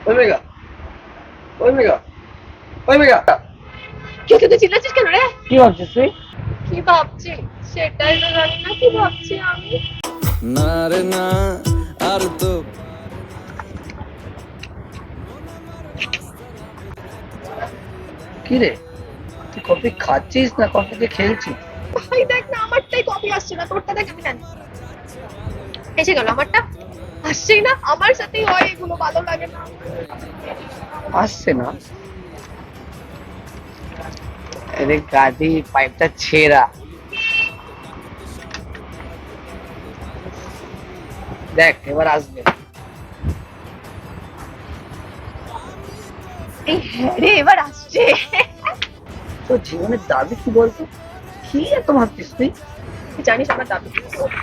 ওই মেঘা, ওই মেঘা, ওই মেঘা। কি হচ্ছে? তুই চিল্লাচ্ছিস কেন রে? কি ভাবছিস তুই? কি ভাবছি সেটাই তো জানি না, কি ভাবছি আমি। না রে না, আর তো কি রে, তুই কফি খাচ্ছিস না কফি দিয়ে খেলছিস? ভাই দেখ না, আমারটাই কপি আসছে না, তোরটা দেখ আমি জানি। এসে গেল আমারটা, আসছেই না। আমার সাথেই হয় এগুলো, ভালো লাগে না। আসছে না? আরে গাড়ি পাইপটা ছেঁড়া, দেখ এবার আসবে। এই হ্যাঁ রে, এবার আসছে। তো জীবনের দাবি কি বলতো? কি এত ভাবছিস তুই? তুই জানিস আমার দাবি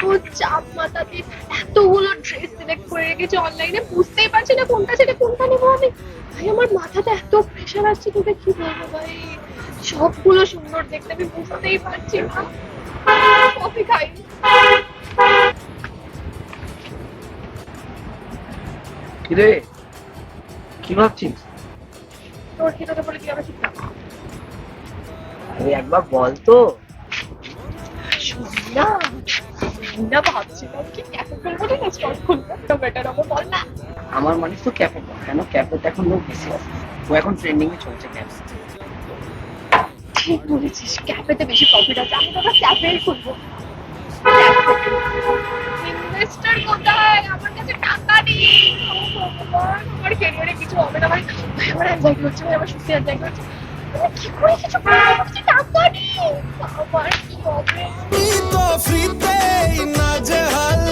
কত চাপ মাথাতে, এতগুলো ড্রেস সিলেক্ট করে রেখেছি অনলাইনে, বুঝতেই পারছি না কোনটা ছেড়ে কোনটা নেবো আমি। ভাই আমার মাথাতে এত প্রেশার আসছে, তোকে কি বলবো ভাই, সবগুলো সুন্দর দেখতে, আমি বুঝতেই পারছি না। কফি খাই। কি রে, কি ভাবছিস? তোর কি, তোকে বলে কি আমার ঠিক না? আরে একবার বল তো। শুনি না, না ভাবছিলাম কি ক্যাফে খুলবো না স্টল খুলবো, তো বেটার হবে বল না। আমার মানে তো ক্যাফে, কেন ক্যাফেতে এখন লোক বেশি আছে, ও এখন ট্রেন্ডিং এ চলছে ক্যাফে। ঠিক বলেছিস, ক্যাফেতে বেশি প্রফিট আছে, আমি তো আবার ক্যাফেই খুলবো। ইনভেস্টর কোথায়? আমার কাছে টাকা নেই। ও ভগবান, আমার ক্যারিয়ারে কিছু হবে না ভাই। ভাই আমার অ্যাংজাইটি হচ্ছে, ভাই আমার সত্যি অ্যাংজাইটি হচ্ছে। আমি কি করে কিছু করবো? আমার কাছে টাকা নেই। আমার কি হবে? তো ফ্রিতেই না যে হাল